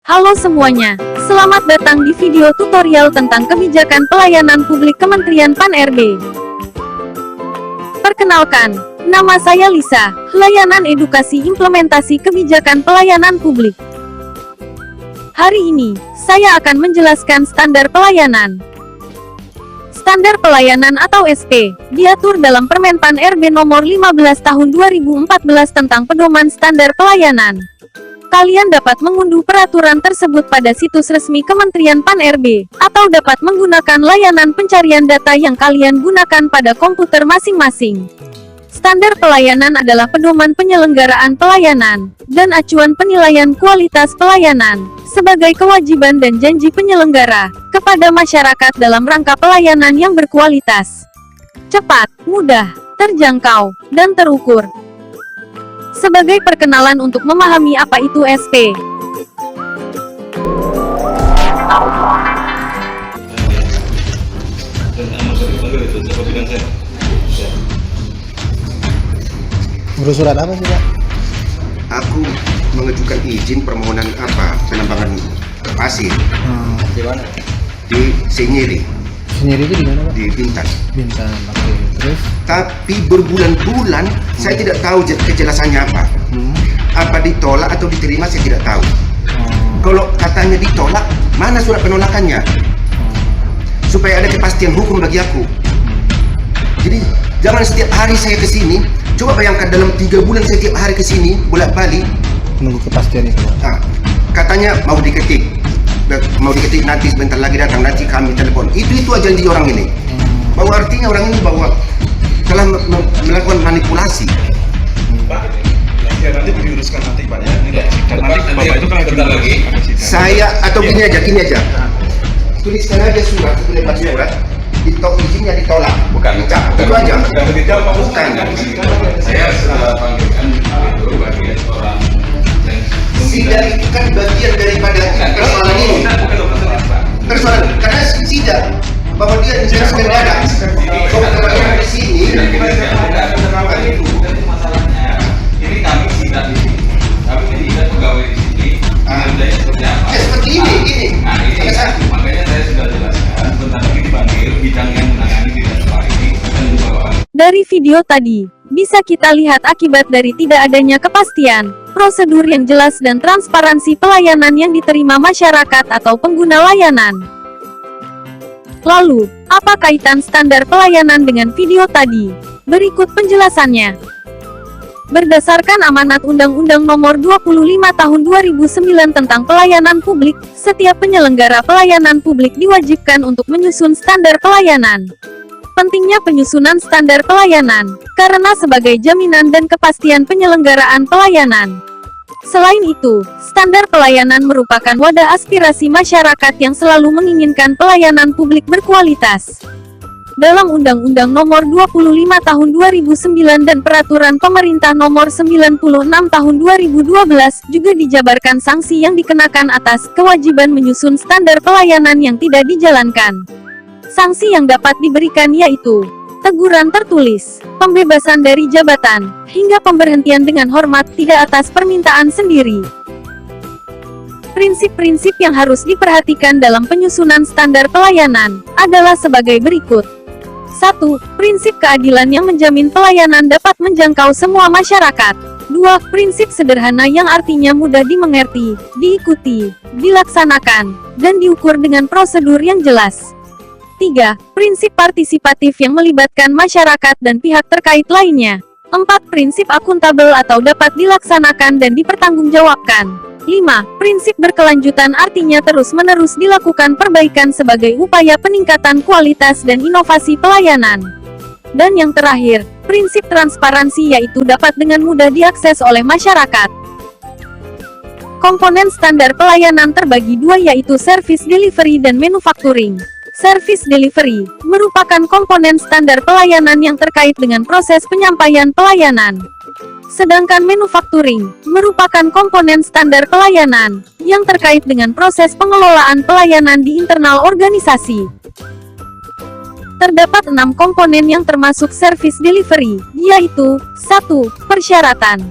Halo semuanya, selamat datang di video tutorial tentang kebijakan pelayanan publik Kementerian Pan-RB. Perkenalkan, nama saya Lisa, Layanan Edukasi Implementasi Kebijakan Pelayanan Publik. Hari ini, saya akan menjelaskan standar pelayanan. Standar pelayanan atau SP, diatur dalam Permen Pan-RB nomor 15 tahun 2014 tentang pedoman standar pelayanan. Kalian dapat mengunduh peraturan tersebut pada situs resmi Kementerian Pan-RB, atau dapat menggunakan layanan pencarian data yang kalian gunakan pada komputer masing-masing. Standar pelayanan adalah pedoman penyelenggaraan pelayanan, dan acuan penilaian kualitas pelayanan, sebagai kewajiban dan janji penyelenggara, kepada masyarakat dalam rangka pelayanan yang berkualitas, cepat, mudah, terjangkau, dan terukur. Sebagai perkenalan untuk memahami apa itu SP. Urus surat apa sih, Pak? Aku mengajukan izin permohonan penambangan pasir Di mana? di Senyeri, Sendiri itu di mana, Pak? di Bintan. Bintan. Oke. Terus? Tapi berbulan-bulan saya tidak tahu kejelasannya apa. Apa ditolak atau diterima saya tidak tahu. Kalau katanya ditolak, mana surat penolakannya? Supaya ada kepastian hukum bagi aku. Jadi jangan setiap hari saya ke sini. Coba bayangkan dalam 3 bulan saya tiap hari ke sini bolak-balik. Menunggu kepastian itu, Pak. Katanya mau diketik nanti sebentar lagi datang, nanti kami telepon. Itu aja janji orang ini. Bahwa artinya orang ini bahwa telah melakukan manipulasi. Pak, ya nanti diuruskan nanti Pak ya. Ini dan nanti Bapak itu kan bentar lagi. Saya atau gini aja. Tuliskan aja surat, lepas surat. Izinnya ditolak. Bukan. Itu aja. Bukan. Saya sudah panggilkan itu bagian orang yang Sidang itu kan bagian daripada persoalan ini. Persoalan karena sidang bahwa dia menjelaskan data. Kalau terbayang di sini. Masalahnya ini kami sidang di sini. Kami tidak pegawai di sini. Kerjanya seperti apa? Ya seperti ini. Nah ini makanya saya sudah jelaskan. Bentar lagi dipanggil bidang yang menangani di dalam ini akan dibawa. Dari video tadi, bisa kita lihat akibat dari tidak adanya kepastian, prosedur yang jelas dan transparansi pelayanan yang diterima masyarakat atau pengguna layanan. Lalu, apa kaitan standar pelayanan dengan video tadi? Berikut penjelasannya. Berdasarkan amanat Undang-Undang Nomor 25 Tahun 2009 tentang Pelayanan Publik, setiap penyelenggara pelayanan publik diwajibkan untuk menyusun standar pelayanan. Pentingnya penyusunan standar pelayanan, karena sebagai jaminan dan kepastian penyelenggaraan pelayanan. Selain itu, standar pelayanan merupakan wadah aspirasi masyarakat yang selalu menginginkan pelayanan publik berkualitas. Dalam Undang-Undang Nomor 25 Tahun 2009 dan Peraturan Pemerintah Nomor 96 Tahun 2012 juga dijabarkan sanksi yang dikenakan atas kewajiban menyusun standar pelayanan yang tidak dijalankan. Sanksi yang dapat diberikan yaitu teguran tertulis, pembebasan dari jabatan, hingga pemberhentian dengan hormat tidak atas permintaan sendiri. Prinsip-prinsip yang harus diperhatikan dalam penyusunan standar pelayanan adalah sebagai berikut. 1. Prinsip keadilan yang menjamin pelayanan dapat menjangkau semua masyarakat. 2. Prinsip sederhana yang artinya mudah dimengerti, diikuti, dilaksanakan, dan diukur dengan prosedur yang jelas. 3. Prinsip partisipatif yang melibatkan masyarakat dan pihak terkait lainnya. 4. Prinsip akuntabel atau dapat dilaksanakan dan dipertanggungjawabkan. 5. Prinsip berkelanjutan artinya terus-menerus dilakukan perbaikan sebagai upaya peningkatan kualitas dan inovasi pelayanan. Dan yang terakhir, prinsip transparansi yaitu dapat dengan mudah diakses oleh masyarakat. Komponen standar pelayanan terbagi dua yaitu service delivery dan manufacturing. Service delivery merupakan komponen standar pelayanan yang terkait dengan proses penyampaian pelayanan. Sedangkan manufacturing merupakan komponen standar pelayanan yang terkait dengan proses pengelolaan pelayanan di internal organisasi. Terdapat 6 komponen yang termasuk service delivery, yaitu 1. Persyaratan,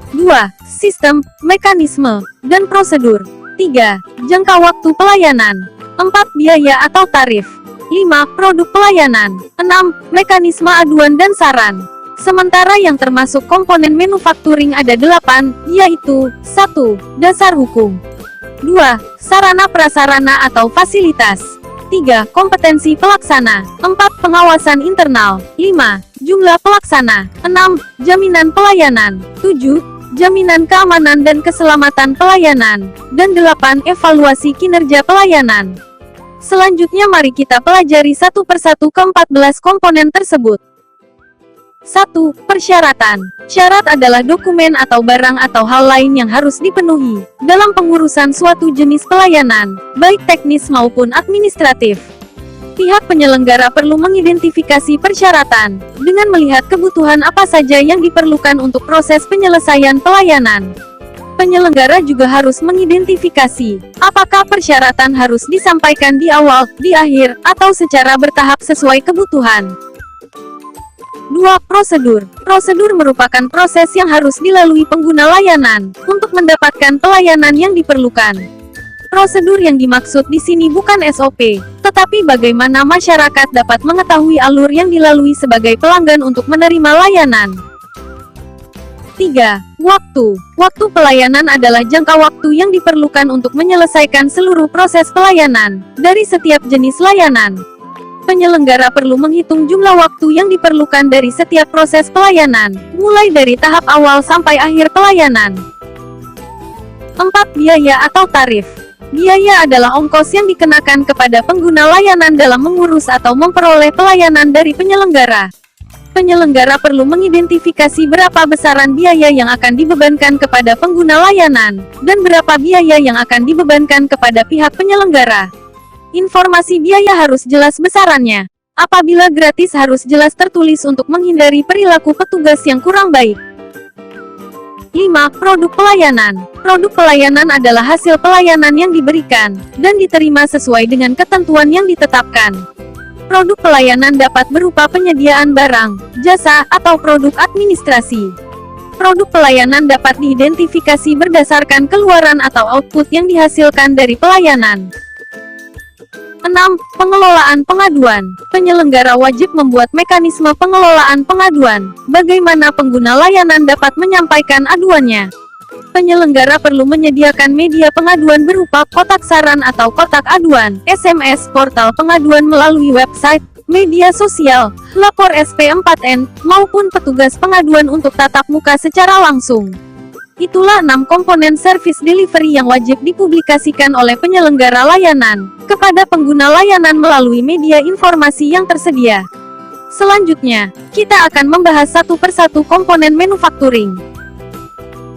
2. Sistem, mekanisme, dan prosedur, 3. Jangka waktu pelayanan. 4. Biaya atau tarif. 5. Produk pelayanan. 6. Mekanisme aduan dan saran. Sementara yang termasuk komponen manufacturing ada 8, yaitu 1. Dasar hukum. 2. Sarana prasarana atau fasilitas. 3. Kompetensi pelaksana. 4. Pengawasan internal. 5. Jumlah pelaksana. 6. Jaminan pelayanan. 7. Jaminan keamanan dan keselamatan pelayanan. Dan 8. Evaluasi kinerja pelayanan. Selanjutnya mari kita pelajari satu persatu ke-14 komponen tersebut. 1. Persyaratan. Syarat adalah dokumen atau barang atau hal lain yang harus dipenuhi dalam pengurusan suatu jenis pelayanan, baik teknis maupun administratif. Pihak penyelenggara perlu mengidentifikasi persyaratan dengan melihat kebutuhan apa saja yang diperlukan untuk proses penyelesaian pelayanan. Penyelenggara juga harus mengidentifikasi apakah persyaratan harus disampaikan di awal, di akhir, atau secara bertahap sesuai kebutuhan. 2. Prosedur. Prosedur merupakan proses yang harus dilalui pengguna layanan untuk mendapatkan pelayanan yang diperlukan. Prosedur yang dimaksud di sini bukan SOP, tetapi bagaimana masyarakat dapat mengetahui alur yang dilalui sebagai pelanggan untuk menerima layanan. 3. Waktu. Waktu pelayanan adalah jangka waktu yang diperlukan untuk menyelesaikan seluruh proses pelayanan dari setiap jenis layanan. Penyelenggara perlu menghitung jumlah waktu yang diperlukan dari setiap proses pelayanan, mulai dari tahap awal sampai akhir pelayanan. 4. Biaya atau tarif. Biaya adalah ongkos yang dikenakan kepada pengguna layanan dalam mengurus atau memperoleh pelayanan dari penyelenggara. Penyelenggara perlu mengidentifikasi berapa besaran biaya yang akan dibebankan kepada pengguna layanan, dan berapa biaya yang akan dibebankan kepada pihak penyelenggara. Informasi biaya harus jelas besarannya. Apabila gratis harus jelas tertulis untuk menghindari perilaku petugas yang kurang baik. 5. Produk pelayanan. Produk pelayanan adalah hasil pelayanan yang diberikan dan diterima sesuai dengan ketentuan yang ditetapkan. Produk pelayanan dapat berupa penyediaan barang, jasa, atau produk administrasi. Produk pelayanan dapat diidentifikasi berdasarkan keluaran atau output yang dihasilkan dari pelayanan. 6. Pengelolaan pengaduan. Penyelenggara wajib membuat mekanisme pengelolaan pengaduan. Bagaimana pengguna layanan dapat menyampaikan aduannya. Penyelenggara perlu menyediakan media pengaduan berupa kotak saran atau kotak aduan, SMS, portal pengaduan melalui website, media sosial, lapor SP4N, maupun petugas pengaduan untuk tatap muka secara langsung. Itulah 6 komponen service delivery yang wajib dipublikasikan oleh penyelenggara layanan kepada pengguna layanan melalui media informasi yang tersedia. Selanjutnya, kita akan membahas satu persatu komponen manufacturing.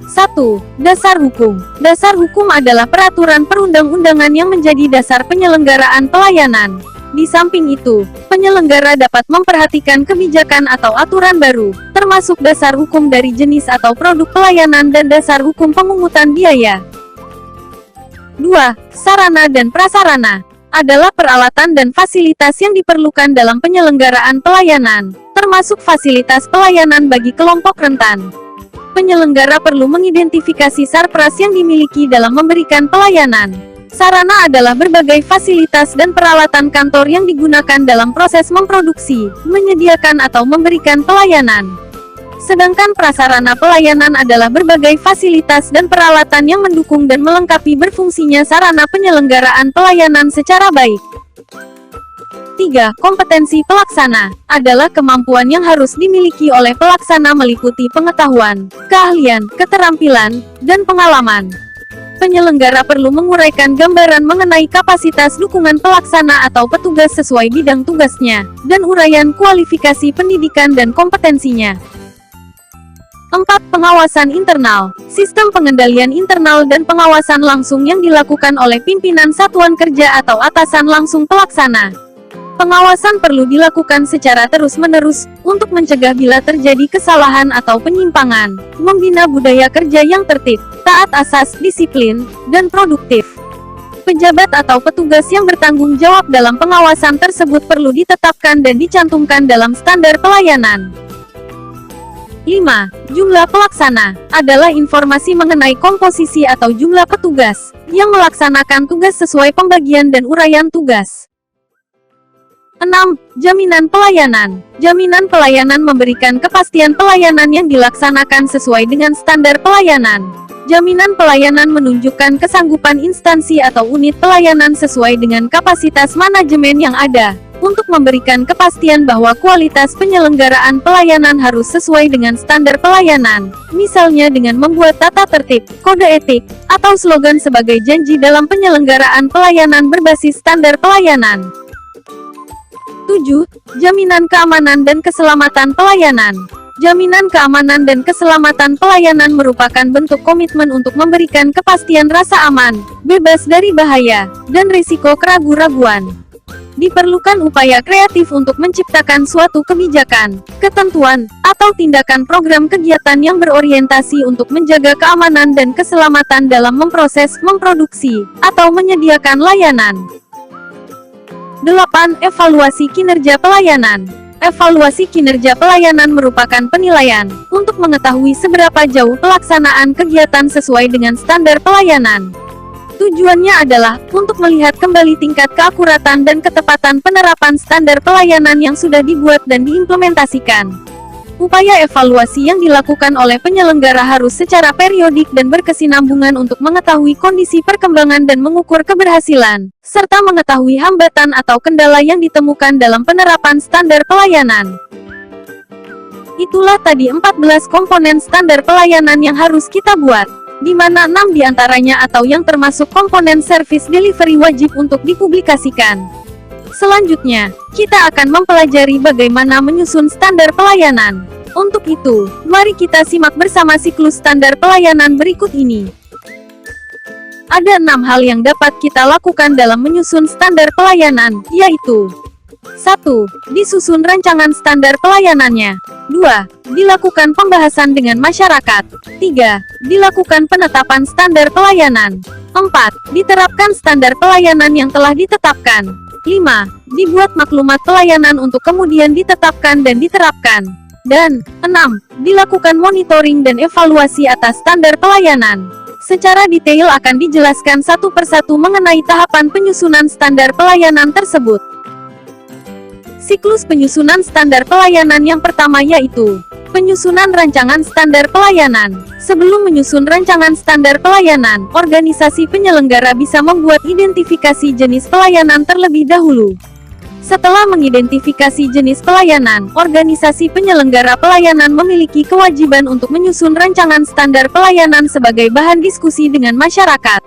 1. Dasar hukum. Dasar hukum adalah peraturan perundang-undangan yang menjadi dasar penyelenggaraan pelayanan. Di samping itu, penyelenggara dapat memperhatikan kebijakan atau aturan baru, termasuk dasar hukum dari jenis atau produk pelayanan dan dasar hukum pemungutan biaya. 2. Sarana dan prasarana adalah peralatan dan fasilitas yang diperlukan dalam penyelenggaraan pelayanan, termasuk fasilitas pelayanan bagi kelompok rentan. Penyelenggara perlu mengidentifikasi sarpras yang dimiliki dalam memberikan pelayanan. Sarana adalah berbagai fasilitas dan peralatan kantor yang digunakan dalam proses memproduksi, menyediakan atau memberikan pelayanan. Sedangkan prasarana pelayanan adalah berbagai fasilitas dan peralatan yang mendukung dan melengkapi berfungsinya sarana penyelenggaraan pelayanan secara baik. 3. Kompetensi pelaksana adalah kemampuan yang harus dimiliki oleh pelaksana meliputi pengetahuan, keahlian, keterampilan, dan pengalaman. Penyelenggara perlu menguraikan gambaran mengenai kapasitas dukungan pelaksana atau petugas sesuai bidang tugasnya, dan uraian kualifikasi pendidikan dan kompetensinya. 4. Pengawasan internal. Sistem pengendalian internal dan pengawasan langsung yang dilakukan oleh pimpinan satuan kerja atau atasan langsung pelaksana. Pengawasan perlu dilakukan secara terus-menerus, untuk mencegah bila terjadi kesalahan atau penyimpangan, membina budaya kerja yang tertib, taat asas, disiplin, dan produktif. Pejabat atau petugas yang bertanggung jawab dalam pengawasan tersebut perlu ditetapkan dan dicantumkan dalam standar pelayanan. 5. Jumlah pelaksana adalah informasi mengenai komposisi atau jumlah petugas yang melaksanakan tugas sesuai pembagian dan uraian tugas. 6. Jaminan pelayanan. Jaminan pelayanan memberikan kepastian pelayanan yang dilaksanakan sesuai dengan standar pelayanan. Jaminan pelayanan menunjukkan kesanggupan instansi atau unit pelayanan sesuai dengan kapasitas manajemen yang ada, untuk memberikan kepastian bahwa kualitas penyelenggaraan pelayanan harus sesuai dengan standar pelayanan, misalnya dengan membuat tata tertib, kode etik, atau slogan sebagai janji dalam penyelenggaraan pelayanan berbasis standar pelayanan. 7. Jaminan keamanan dan keselamatan pelayanan. Jaminan keamanan dan keselamatan pelayanan merupakan bentuk komitmen untuk memberikan kepastian rasa aman, bebas dari bahaya, dan risiko keraguan-raguan. Diperlukan upaya kreatif untuk menciptakan suatu kebijakan, ketentuan, atau tindakan program kegiatan yang berorientasi untuk menjaga keamanan dan keselamatan dalam memproses, memproduksi, atau menyediakan layanan. 8. Evaluasi kinerja pelayanan. Evaluasi kinerja pelayanan merupakan penilaian untuk mengetahui seberapa jauh pelaksanaan kegiatan sesuai dengan standar pelayanan. Tujuannya adalah untuk melihat kembali tingkat keakuratan dan ketepatan penerapan standar pelayanan yang sudah dibuat dan diimplementasikan. Upaya evaluasi yang dilakukan oleh penyelenggara harus secara periodik dan berkesinambungan untuk mengetahui kondisi perkembangan dan mengukur keberhasilan, serta mengetahui hambatan atau kendala yang ditemukan dalam penerapan standar pelayanan. Itulah tadi 14 komponen standar pelayanan yang harus kita buat, di mana 6 diantaranya atau yang termasuk komponen service delivery wajib untuk dipublikasikan. Selanjutnya, kita akan mempelajari bagaimana menyusun standar pelayanan. Untuk itu, mari kita simak bersama siklus standar pelayanan berikut ini. Ada 6 hal yang dapat kita lakukan dalam menyusun standar pelayanan, yaitu 1. Disusun rancangan standar pelayanannya. 2. Dilakukan pembahasan dengan masyarakat. 3. Dilakukan penetapan standar pelayanan. 4. Diterapkan standar pelayanan yang telah ditetapkan. 5. Dibuat maklumat pelayanan untuk kemudian ditetapkan dan diterapkan. Dan 6. Dilakukan monitoring dan evaluasi atas standar pelayanan. Secara detail akan dijelaskan satu persatu mengenai tahapan penyusunan standar pelayanan tersebut. Siklus penyusunan standar pelayanan yang pertama yaitu penyusunan rancangan standar pelayanan. Sebelum menyusun rancangan standar pelayanan, organisasi penyelenggara bisa membuat identifikasi jenis pelayanan terlebih dahulu. Setelah mengidentifikasi jenis pelayanan, organisasi penyelenggara pelayanan memiliki kewajiban untuk menyusun rancangan standar pelayanan sebagai bahan diskusi dengan masyarakat.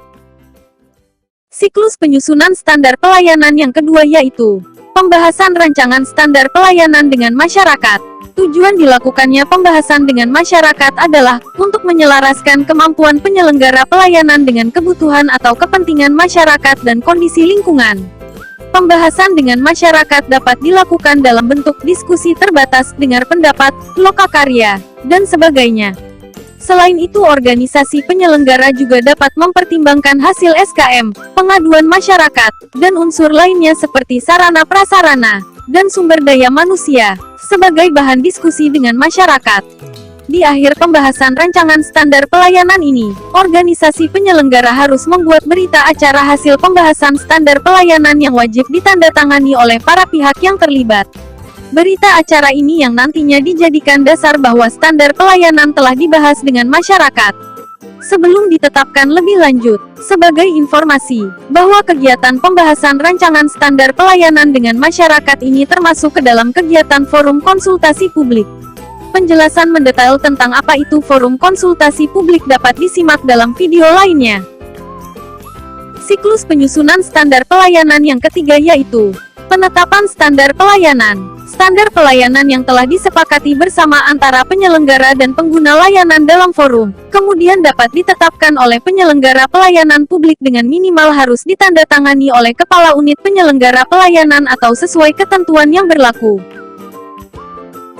Siklus penyusunan standar pelayanan yang kedua yaitu pembahasan rancangan standar pelayanan dengan masyarakat. Tujuan dilakukannya pembahasan dengan masyarakat adalah untuk menyelaraskan kemampuan penyelenggara pelayanan dengan kebutuhan atau kepentingan masyarakat dan kondisi lingkungan. Pembahasan dengan masyarakat dapat dilakukan dalam bentuk diskusi terbatas, dengar pendapat, lokakarya, dan sebagainya. Selain itu, organisasi penyelenggara juga dapat mempertimbangkan hasil SKM, pengaduan masyarakat, dan unsur lainnya seperti sarana prasarana dan sumber daya manusia sebagai bahan diskusi dengan masyarakat. Di akhir pembahasan rancangan standar pelayanan ini, organisasi penyelenggara harus membuat berita acara hasil pembahasan standar pelayanan yang wajib ditandatangani oleh para pihak yang terlibat. Berita acara ini yang nantinya dijadikan dasar bahwa standar pelayanan telah dibahas dengan masyarakat. Sebelum ditetapkan lebih lanjut, sebagai informasi, bahwa kegiatan pembahasan rancangan standar pelayanan dengan masyarakat ini termasuk ke dalam kegiatan forum konsultasi publik. Penjelasan mendetail tentang apa itu forum konsultasi publik dapat disimak dalam video lainnya. Siklus penyusunan standar pelayanan yang ketiga yaitu penetapan standar pelayanan. Standar pelayanan yang telah disepakati bersama antara penyelenggara dan pengguna layanan dalam forum, kemudian dapat ditetapkan oleh penyelenggara pelayanan publik dengan minimal harus ditandatangani oleh kepala unit penyelenggara pelayanan atau sesuai ketentuan yang berlaku.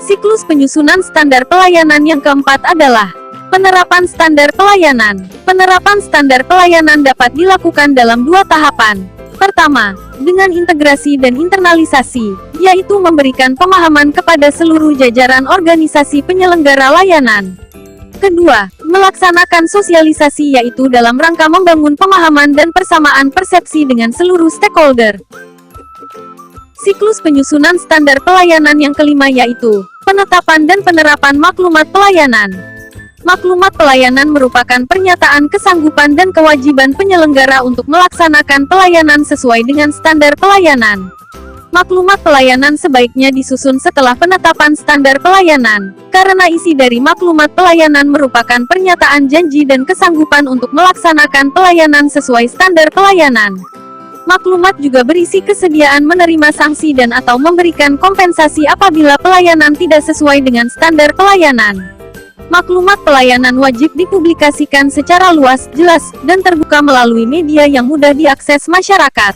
Siklus penyusunan standar pelayanan yang keempat adalah penerapan standar pelayanan. Penerapan standar pelayanan dapat dilakukan dalam 2 tahapan. Pertama, dengan integrasi dan internalisasi, yaitu memberikan pemahaman kepada seluruh jajaran organisasi penyelenggara layanan. Kedua, melaksanakan sosialisasi yaitu dalam rangka membangun pemahaman dan persamaan persepsi dengan seluruh stakeholder. Siklus penyusunan standar pelayanan yang kelima yaitu penetapan dan penerapan maklumat pelayanan. Maklumat pelayanan merupakan pernyataan kesanggupan dan kewajiban penyelenggara untuk melaksanakan pelayanan sesuai dengan standar pelayanan. Maklumat pelayanan sebaiknya disusun setelah penetapan standar pelayanan, karena isi dari maklumat pelayanan merupakan pernyataan janji dan kesanggupan untuk melaksanakan pelayanan sesuai standar pelayanan. Maklumat juga berisi kesediaan menerima sanksi dan/atau memberikan kompensasi apabila pelayanan tidak sesuai dengan standar pelayanan. Maklumat pelayanan wajib dipublikasikan secara luas, jelas, dan terbuka melalui media yang mudah diakses masyarakat.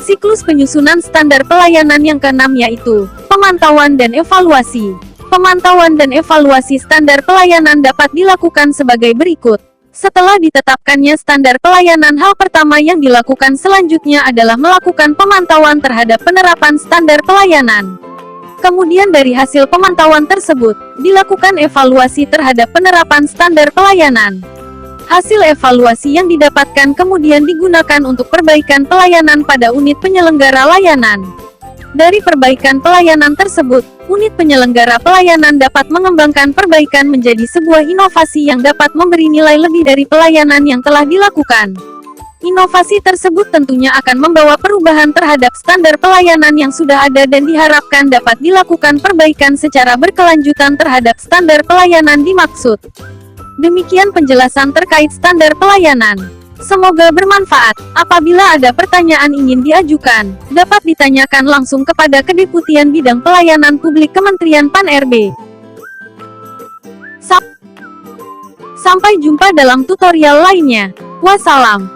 Siklus penyusunan standar pelayanan yang keenam yaitu pemantauan dan evaluasi. Pemantauan dan evaluasi standar pelayanan dapat dilakukan sebagai berikut. Setelah ditetapkannya standar pelayanan, hal pertama yang dilakukan selanjutnya adalah melakukan pemantauan terhadap penerapan standar pelayanan. Kemudian dari hasil pemantauan tersebut, dilakukan evaluasi terhadap penerapan standar pelayanan. Hasil evaluasi yang didapatkan kemudian digunakan untuk perbaikan pelayanan pada unit penyelenggara layanan. Dari perbaikan pelayanan tersebut, unit penyelenggara pelayanan dapat mengembangkan perbaikan menjadi sebuah inovasi yang dapat memberi nilai lebih dari pelayanan yang telah dilakukan. Inovasi tersebut tentunya akan membawa perubahan terhadap standar pelayanan yang sudah ada dan diharapkan dapat dilakukan perbaikan secara berkelanjutan terhadap standar pelayanan dimaksud. Demikian penjelasan terkait standar pelayanan. Semoga bermanfaat. Apabila ada pertanyaan ingin diajukan, dapat ditanyakan langsung kepada Kedeputian Bidang Pelayanan Publik Kementerian Pan-RB. Sampai jumpa dalam tutorial lainnya. Wassalam.